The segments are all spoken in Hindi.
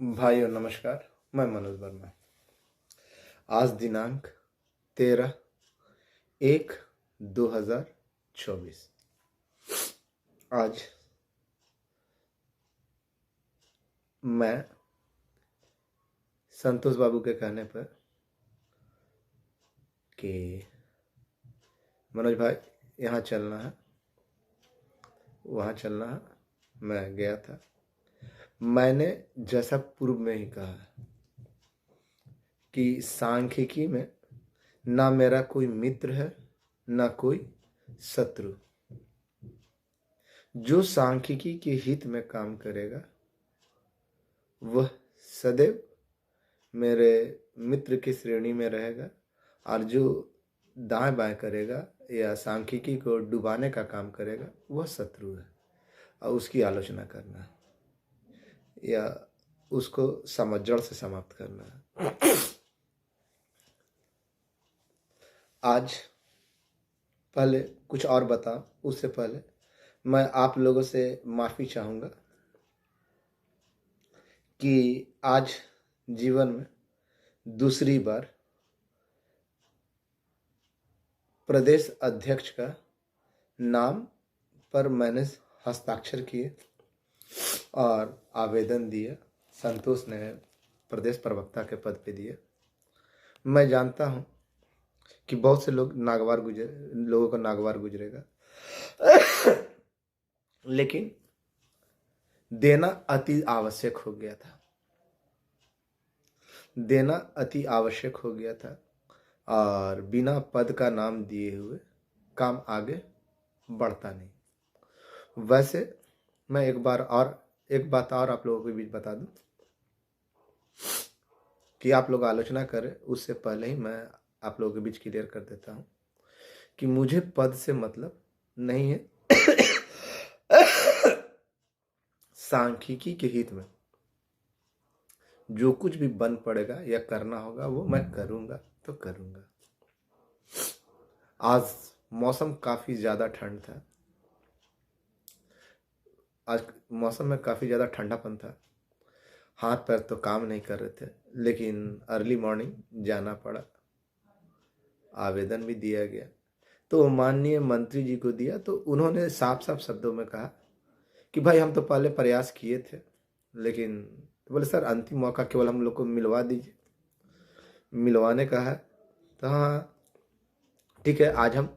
भाइयों नमस्कार। मैं मनोज वर्मा। आज दिनांक 13/1/2024। आज मैं संतोष बाबू के कहने पर कि मनोज भाई यहाँ चलना है, वहाँ चलना है, मैं गया था। मैंने जैसा पूर्व में ही कहा कि सांख्यिकी में ना मेरा कोई मित्र है ना कोई शत्रु। जो सांख्यिकी के हित में काम करेगा वह सदैव मेरे मित्र की श्रेणी में रहेगा, और जो दाएं बाएं करेगा या सांख्यिकी को डुबाने का काम करेगा वह शत्रु है, और उसकी आलोचना करना या उसको जड़ से समाप्त करना है। आज पहले कुछ और बताओ, उससे पहले मैं आप लोगों से माफ़ी चाहूँगा कि आज जीवन में दूसरी बार प्रदेश अध्यक्ष का नाम पर मैंने हस्ताक्षर किए और आवेदन दिया। संतोष ने प्रदेश प्रवक्ता के पद पे दिया। मैं जानता हूँ कि बहुत से लोगों को नागवार गुजरेगा, लेकिन देना अति आवश्यक हो गया था। देना अति आवश्यक हो गया था, और बिना पद का नाम दिए हुए काम आगे बढ़ता नहीं। वैसे मैं एक बात और आप लोगों के बीच बता दूं कि आप लोग आलोचना करें उससे पहले ही मैं आप लोगों के बीच क्लियर कर देता हूं कि मुझे पद से मतलब नहीं है। सांख्यिकी के हित में जो कुछ भी बन पड़ेगा या करना होगा वो मैं करूंगा तो करूंगा। आज मौसम काफ़ी ज़्यादा ठंड था। आज मौसम में काफ़ी ज़्यादा ठंडापन था। हाथ पैर तो काम नहीं कर रहे थे, लेकिन अर्ली मॉर्निंग जाना पड़ा। आवेदन भी दिया गया तो माननीय मंत्री जी को दिया, तो उन्होंने साफ साफ शब्दों में कहा कि भाई हम तो पहले प्रयास किए थे, लेकिन तो बोले सर अंतिम मौका केवल हम लोग को मिलवा दीजिए। मिलवाने का है तो हाँ ठीक है, आज हम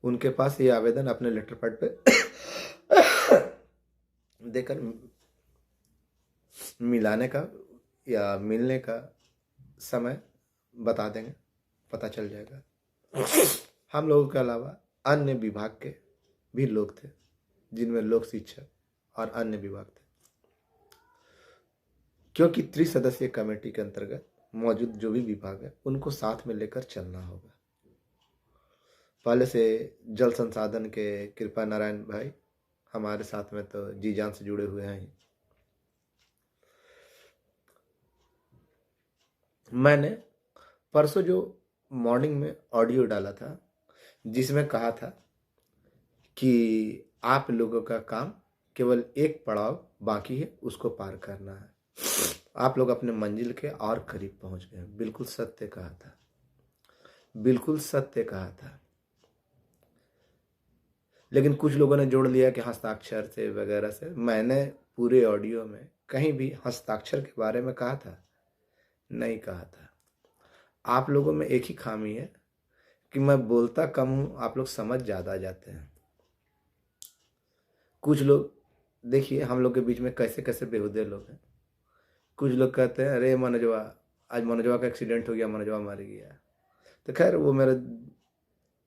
उनके पास ये आवेदन अपने लेटर पैड पे देकर मिलाने का या मिलने का समय बता देंगे, पता चल जाएगा। हम लोगों के अलावा अन्य विभाग के भी लोग थे, जिनमें लोक शिक्षा और अन्य विभाग थे, क्योंकि त्रिसदस्यीय कमेटी के अंतर्गत मौजूद जो भी विभाग है उनको साथ में लेकर चलना होगा। पहले से जल संसाधन के कृपा नारायण भाई हमारे साथ में तो जी जान से जुड़े हुए हैं। मैंने परसों जो मॉर्निंग में ऑडियो डाला था जिसमें कहा था कि आप लोगों का काम केवल एक पड़ाव बाकी है, उसको पार करना है। आप लोग अपने मंजिल के और करीब पहुंच गए। बिल्कुल सत्य कहा था, बिल्कुल सत्य कहा था। लेकिन कुछ लोगों ने जोड़ लिया कि हस्ताक्षर से वगैरह से। मैंने पूरे ऑडियो में कहीं भी हस्ताक्षर के बारे में कहा था? नहीं कहा था। आप लोगों में एक ही खामी है कि मैं बोलता कम हूं, आप लोग समझ ज़्यादा जाते हैं। कुछ लोग देखिए हम लोग के बीच में कैसे कैसे बेहुदे लोग हैं। कुछ लोग कहते हैं अरे मनोजवा, आज मनोजवा का एक्सीडेंट हो गया, मनोजवा मर गया। तो खैर वो मेरा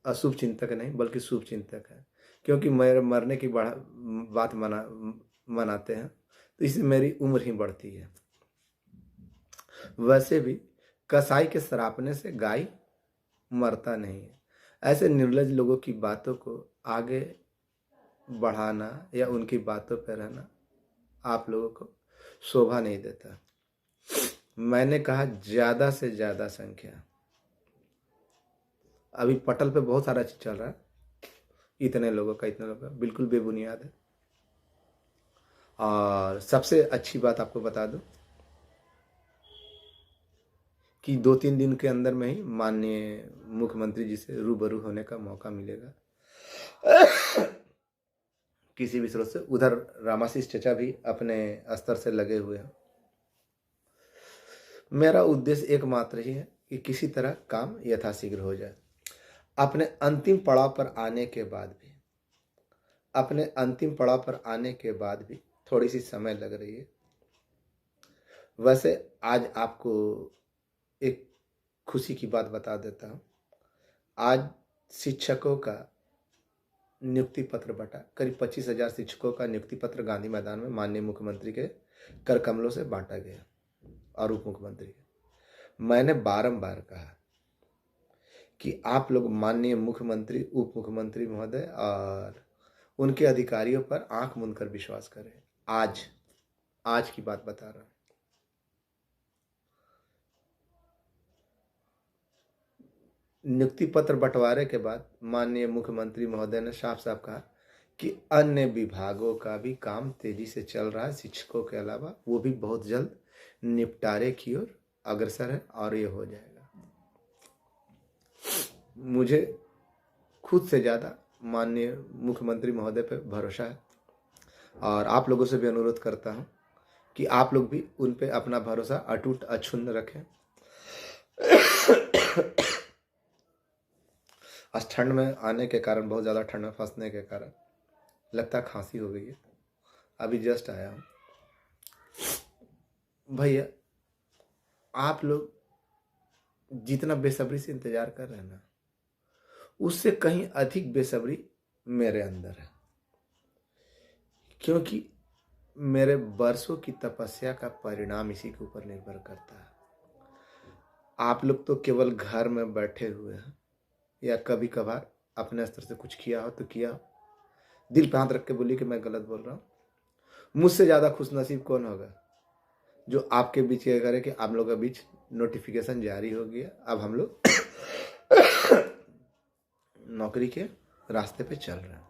अशुभ चिंतक नहीं बल्कि शुभ चिंतक है, क्योंकि मेरे मरने की बात मनाते हैं तो इससे मेरी उम्र ही बढ़ती है। वैसे भी कसाई के सरापने से गाय मरता नहीं है। ऐसे निर्लज लोगों की बातों को आगे बढ़ाना या उनकी बातों पर रहना आप लोगों को शोभा नहीं देता। मैंने कहा ज़्यादा से ज़्यादा संख्या। अभी पटल पे बहुत सारा चीज चल रहा है, इतने लोगों का बिल्कुल बेबुनियाद है। और सबसे अच्छी बात आपको बता दूं कि 2-3 दिन के अंदर में ही माननीय मुख्यमंत्री जी से रूबरू होने का मौका मिलेगा किसी भी स्रोत से। उधर रामाशीष चचा भी अपने स्तर से लगे हुए हैं। मेरा उद्देश्य एकमात्र ही है कि किसी तरह काम यथाशीघ्र हो जाए। अपने अंतिम पड़ाव पर आने के बाद भी थोड़ी सी समय लग रही है। वैसे आज आपको एक खुशी की बात बता देता हूँ। आज शिक्षकों का नियुक्ति पत्र बटा। करीब 25,000 शिक्षकों का नियुक्ति पत्र गांधी मैदान में माननीय मुख्यमंत्री के कर कमलों से बांटा गया और उप मुख्यमंत्री के। मैंने बारंबार कहा कि आप लोग माननीय मुख्यमंत्री, उप मुख्यमंत्री महोदय और उनके अधिकारियों पर आंख मूंद कर विश्वास करें। आज की बात बता रहा हूं। नियुक्ति पत्र बंटवारे के बाद माननीय मुख्यमंत्री महोदय ने साफ साफ कहा कि अन्य विभागों का भी काम तेजी से चल रहा है, शिक्षकों के अलावा वो भी बहुत जल्द निपटारे की ओर अग्रसर है और ये हो जाएगा। मुझे खुद से ज़्यादा माननीय मुख्यमंत्री महोदय पर भरोसा है और आप लोगों से भी अनुरोध करता हूँ कि आप लोग भी उन पे अपना भरोसा अटूट अक्षुण्ण रखें। आज ठंड में आने के कारण, बहुत ज़्यादा ठंड में फंसने के कारण लगता है खांसी हो गई है। अभी जस्ट आया हूँ। भैया आप लोग जितना बेसब्री से इंतज़ार कर रहे हैं ना, उससे कहीं अधिक बेसब्री मेरे अंदर है, क्योंकि मेरे बरसों की तपस्या का परिणाम इसी के ऊपर निर्भर करता है। आप लोग तो केवल घर में बैठे हुए हैं या कभी कभार अपने स्तर से कुछ किया हो तो किया हो। दिल पे हाथ रख के बोलिए कि मैं गलत बोल रहा हूँ। मुझसे ज़्यादा खुशनसीब कौन होगा जो आपके बीच ये करे कि आप लोगों के बीच नोटिफिकेशन जारी हो गया, अब हम लोग नौकरी के रास्ते पे चल रहे हैं।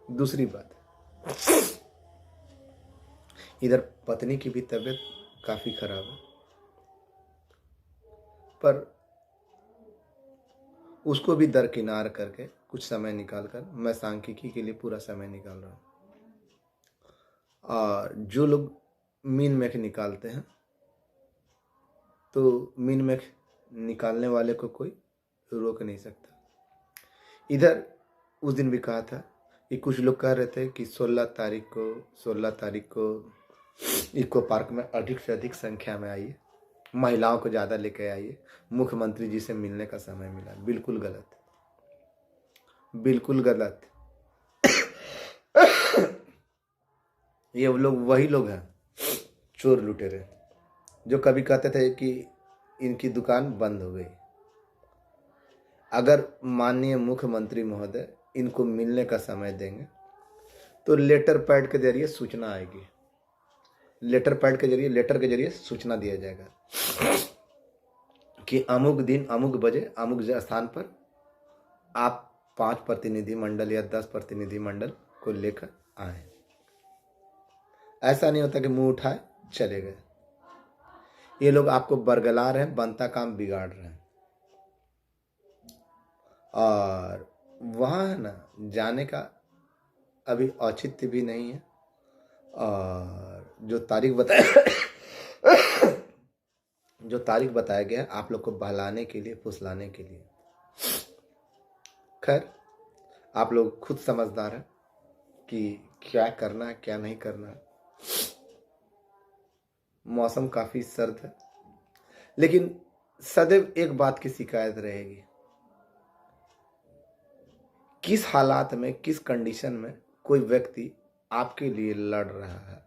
दूसरी बात, इधर पत्नी की भी तबीयत काफ़ी खराब है, पर उसको भी दरकिनार करके कुछ समय निकाल कर मैं सांख्यिकी के लिए पूरा समय निकाल रहा हूँ। और जो लोग मीन मैख निकालते हैं तो मीन मैख निकालने वाले को कोई रोक नहीं सकता। इधर उस दिन भी कहा था कि कुछ लोग कह रहे थे कि 16 तारीख को इको पार्क में अधिक से अधिक संख्या में आइए, महिलाओं को ज़्यादा लेके आइए, मुख्यमंत्री जी से मिलने का समय मिला। बिल्कुल गलत, बिल्कुल गलत। ये लोग वही लोग हैं, चोर लुटेरे, जो कभी कहते थे कि इनकी दुकान बंद हो गई। अगर माननीय मुख्यमंत्री महोदय इनको मिलने का समय देंगे तो लेटर पैड के जरिए सूचना आएगी। लेटर के जरिए सूचना दिया जाएगा कि अमुक दिन अमुक बजे अमुक स्थान पर आप 5 प्रतिनिधि मंडल या 10 प्रतिनिधि मंडल को लेकर आए। ऐसा नहीं होता कि मुंह उठाए चले गए। ये लोग आपको बरगला रहे हैं, बनता काम बिगाड़ रहे हैं। और वहाँ है ना, जाने का अभी औचित्य भी नहीं है। और जो तारीख बताया गया है आप लोग को बहलाने के लिए, फुसलाने के लिए। खैर, आप लोग खुद समझदार हैं कि क्या करना है, क्या नहीं करना है। मौसम काफ़ी सर्द है, लेकिन सदैव एक बात की शिकायत रहेगी, किस हालात में, किस कंडीशन में कोई व्यक्ति आपके लिए लड़ रहा है,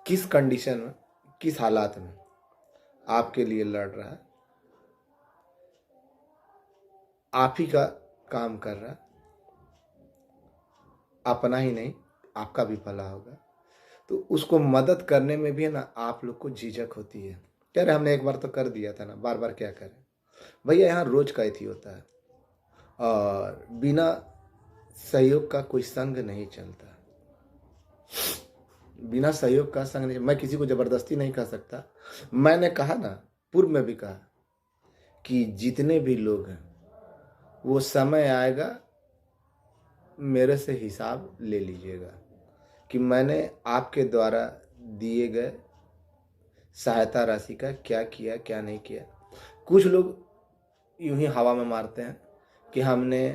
किस कंडीशन में, किस हालात में आपके लिए लड़ रहा है, आप ही का काम कर रहा है, अपना ही नहीं आपका भी भला होगा। तो उसको मदद करने में भी है ना, आप लोग को झिझक होती है। कह रहे हमने एक बार तो कर दिया था ना, बार बार क्या करें। भैया यहाँ रोज का ही होता है और बिना सहयोग का कोई संग नहीं चलता। बिना सहयोग का संग नहीं। मैं किसी को जबरदस्ती नहीं कह सकता। मैंने कहा ना, पूर्व में भी कहा कि जितने भी लोग हैं वो समय आएगा मेरे से हिसाब ले लीजिएगा कि मैंने आपके द्वारा दिए गए सहायता राशि का क्या किया क्या नहीं किया। कुछ लोग यूं ही हवा में मारते हैं कि हमने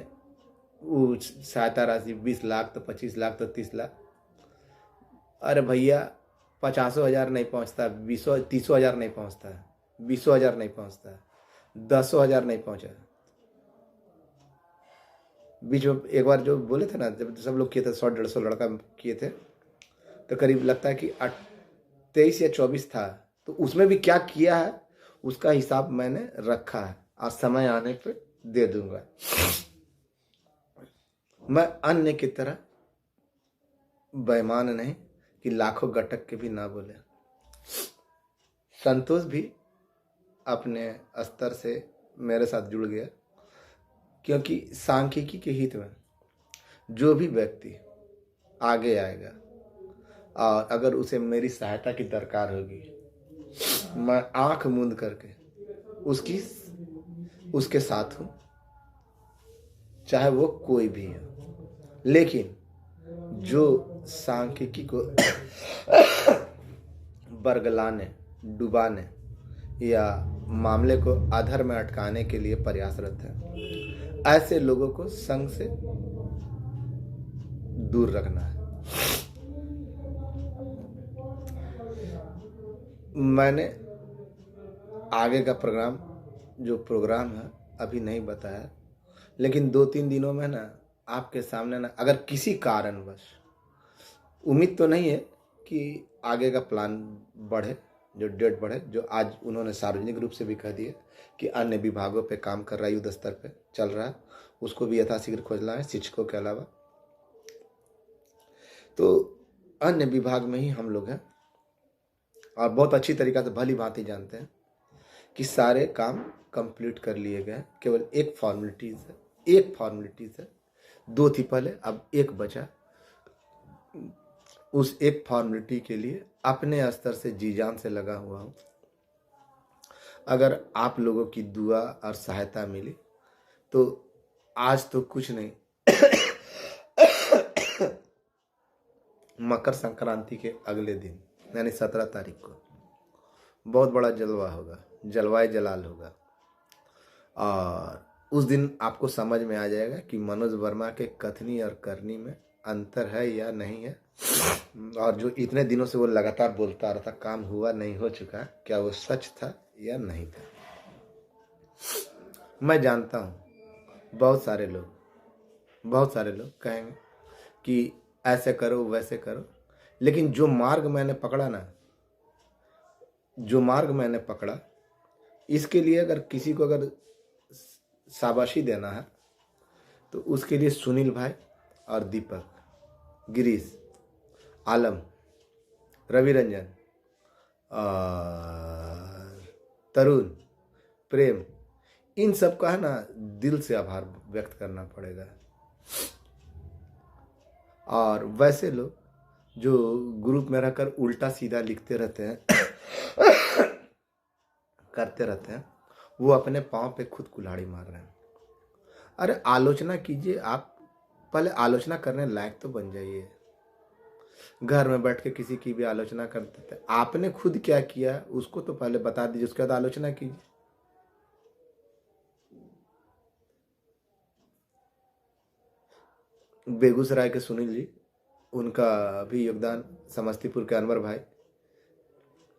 वो सहायता राशि 20 लाख तो 25 लाख तो 30 लाख। अरे भैया, 50,000 नहीं पहुंचता, 30,000 नहीं पहुंचता, 20,000 नहीं पहुंचता, 10,000 नहीं पहुंचा। बीच में एक बार जो बोले थे ना, जब सब लोग किए थे 100-150 लड़का किए थे, तो करीब लगता है कि 23 या 24 था। तो उसमें भी क्या किया है उसका हिसाब मैंने रखा है, आज समय आने पे दे दूंगा। मैं अन्य की तरह बेईमान नहीं कि लाखों गटक के भी ना बोले। संतोष भी अपने स्तर से मेरे साथ जुड़ गया, क्योंकि सांख्यिकी के हित में जो भी व्यक्ति आगे आएगा और अगर उसे मेरी सहायता की दरकार होगी, मैं आंख मूंद करके उसकी उसके साथ हूं, चाहे वो कोई भी हो। लेकिन जो सांख्यिकी को बरगलाने, डुबाने या मामले को अधर में अटकाने के लिए प्रयासरत है, ऐसे लोगों को संघ से दूर रखना है। मैंने आगे का जो प्रोग्राम है अभी नहीं बताया, लेकिन 2-3 दिनों में ना आपके सामने ना, अगर किसी कारणवश, उम्मीद तो नहीं है कि आगे का प्लान बढ़े, जो डेट बढ़े, जो आज उन्होंने सार्वजनिक रूप से भी कह दिया कि अन्य विभागों पे काम कर रहा है, युद्ध स्तर पे चल रहा है, उसको भी यथाशीघ्र खोजना है शिक्षकों के अलावा। तो अन्य विभाग में ही हम लोग हैं और बहुत अच्छी तरीक़ा से भली भांति जानते हैं कि सारे काम कंप्लीट कर लिए गए। केवल एक फॉर्मेलिटीज़ है, 2 थी पहले, अब एक बचा। उस एक फॉर्मेलिटी के लिए अपने स्तर से जी जान से लगा हुआ हूँ। अगर आप लोगों की दुआ और सहायता मिली तो आज तो कुछ नहीं, मकर संक्रांति के अगले दिन यानी 17 तारीख को बहुत बड़ा जलवा होगा, जलवाए जलाल होगा। और उस दिन आपको समझ में आ जाएगा कि मनोज वर्मा के कथनी और करनी में अंतर है या नहीं है। और जो इतने दिनों से वो लगातार बोलता रहा था, काम हुआ नहीं हो चुका, क्या वो सच था या नहीं था। मैं जानता हूँ बहुत सारे लोग कहेंगे कि ऐसे करो वैसे करो, लेकिन जो मार्ग मैंने पकड़ा, इसके लिए अगर किसी को अगर शाबाशी देना है तो उसके लिए सुनील भाई और दीपक, गिरीश, आलम, रवि रंजन और तरुण, प्रेम, इन सब का है ना दिल से आभार व्यक्त करना पड़ेगा। और वैसे लोग जो ग्रुप में रहकर उल्टा सीधा लिखते रहते हैं करते रहते हैं, वो अपने पाँव पे खुद कुल्हाड़ी मार रहे हैं। अरे आलोचना कीजिए, आप पहले आलोचना करने लायक तो बन जाइए। घर में बैठ के किसी की भी आलोचना करते थे, आपने खुद क्या किया उसको तो पहले बता दीजिए, उसके बाद आलोचना कीजिए। बेगूसराय के सुनील जी, उनका भी योगदान, समस्तीपुर के अनवर भाई,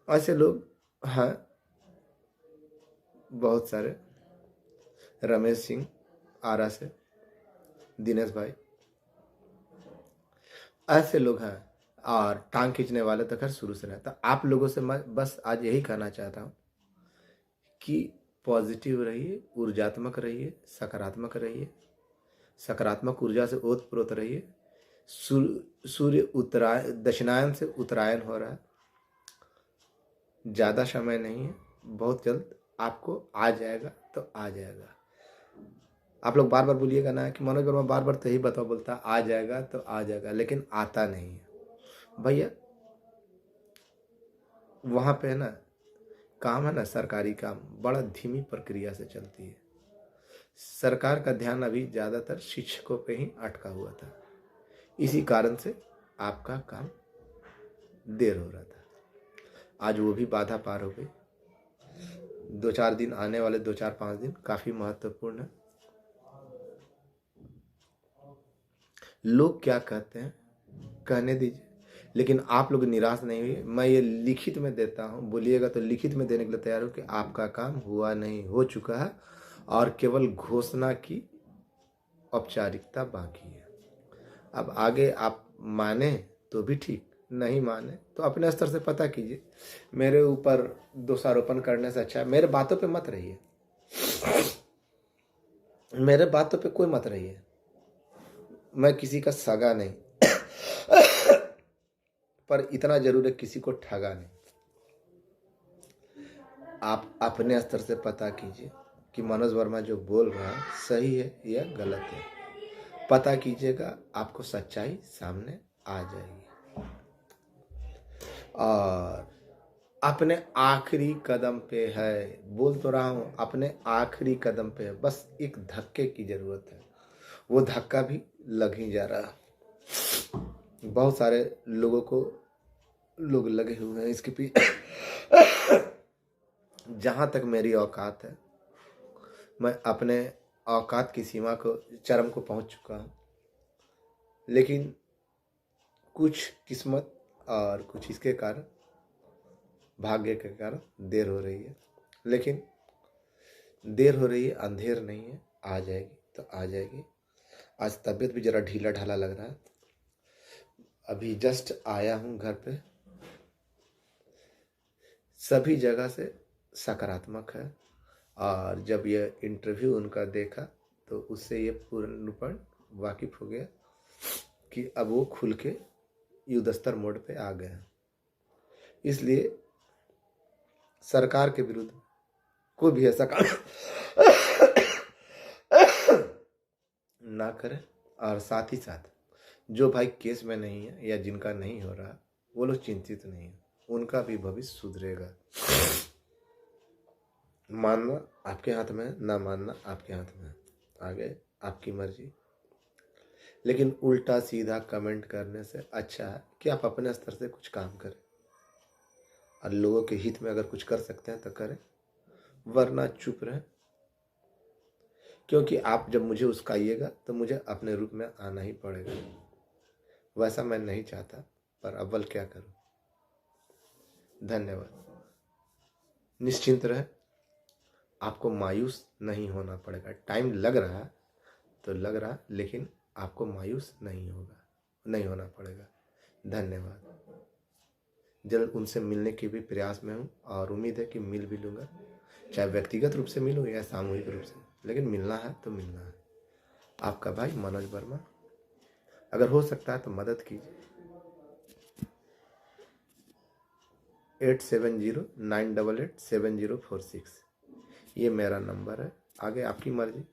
ऐसे लोग हैं बहुत सारे, रमेश सिंह आरा से, दिनेश भाई, ऐसे लोग हैं। और टांग खींचने वाले तो खैर शुरू से रहता। आप लोगों से मैं बस आज यही कहना चाहता हूँ कि पॉजिटिव रहिए, ऊर्जात्मक रहिए, सकारात्मक रहिए, सकारात्मक ऊर्जा से ओतप्रोत रहिए। सूर्य दक्षिणायन से उत्तरायण हो रहा है, ज़्यादा समय नहीं है, बहुत जल्द आपको आ जाएगा तो आ जाएगा। आप लोग बार बार बोलिएगा ना कि मनोज वर्मा बार बार तो यही बोलता आ जाएगा तो आ जाएगा, लेकिन आता नहीं है। भैया वहाँ पे है ना काम है ना, सरकारी काम बड़ा धीमी प्रक्रिया से चलती है। सरकार का ध्यान अभी ज़्यादातर शिक्षकों पे ही अटका हुआ था, इसी कारण से आपका काम देर हो रहा था। आज वो भी बाधा पार हो गई। 2-4 दिन आने वाले 2-4-5 दिन काफ़ी महत्वपूर्ण है। लोग क्या कहते हैं कहने दीजिए, लेकिन आप लोग निराश नहीं हुए। मैं ये लिखित में देता हूँ, बोलिएगा तो लिखित में देने के लिए तैयार हूँ कि आपका काम हुआ नहीं, हो चुका है और केवल घोषणा की औपचारिकता बाकी है। अब आगे आप माने तो भी ठीक, नहीं माने तो अपने स्तर से पता कीजिए। मेरे ऊपर दोषारोपण करने से अच्छा है मेरे बातों पे मत रहिए, मेरे बातों पे कोई मत रहिए। मैं किसी का सगा नहीं पर इतना जरूर है, किसी को ठगा नहीं। आप अपने स्तर से पता कीजिए कि मनोज वर्मा जो बोल रहा है सही है या गलत है। पता कीजिएगा, आपको सच्चाई सामने आ जाएगी। और अपने आखिरी कदम पे है, बोल तो रहा हूँ अपने आखिरी कदम पे है, बस एक धक्के की जरूरत है। वो धक्का भी लग ही जा रहा है। बहुत सारे लोगों को लोग लगे हुए हैं इसके पीछे। जहाँ तक मेरी औकात है, मैं अपने औकात की सीमा को चरम को पहुँच चुका हूँ, लेकिन कुछ किस्मत और कुछ इसके कारण, भाग्य के कारण देर हो रही है। लेकिन देर हो रही है, अंधेर नहीं है, आ जाएगी तो आ जाएगी। आज तबीयत भी ज़रा ढीला ढाला लग रहा है। अभी जस्ट आया हूँ घर पे। सभी जगह से सकारात्मक है, और जब ये इंटरव्यू उनका देखा तो उससे ये पूर्ण रूपण वाकिफ हो गया कि अब वो खुल के युद्धस्तर मोड पे आ गए हैं। इसलिए सरकार के विरुद्ध कोई भी ऐसा काम ना करें। और साथ ही साथ जो भाई केस में नहीं है या जिनका नहीं हो रहा, वो लोग चिंतित नहीं है, उनका भी भविष्य सुधरेगा। मानना आपके हाथ में है, ना मानना आपके हाथ में है, आगे आपकी मर्जी। लेकिन उल्टा सीधा कमेंट करने से अच्छा है कि आप अपने स्तर से कुछ काम करें, और लोगों के हित में अगर कुछ कर सकते हैं तो करें, वरना चुप रहें। क्योंकि आप जब मुझे उस्काइएगा तो मुझे अपने रूप में आना ही पड़ेगा। वैसा मैं नहीं चाहता, पर अव्वल क्या करूं। धन्यवाद। निश्चिंत रहे, आपको मायूस नहीं होना पड़ेगा। टाइम लग रहा है तो लग रहा, लेकिन आपको मायूस नहीं होना पड़ेगा। धन्यवाद। जल्द उनसे मिलने के भी प्रयास में हूँ, और उम्मीद है कि मिल भी लूँगा, चाहे व्यक्तिगत रूप से मिलूँ या सामूहिक रूप से, लेकिन मिलना है तो मिलना है। आपका भाई मनोज वर्मा। अगर हो सकता है तो मदद कीजिए। 8709887046 ये मेरा नंबर है। आगे आपकी मर्जी,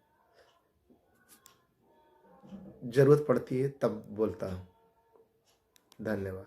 जरूरत पड़ती है तब बोलता हूँ। धन्यवाद।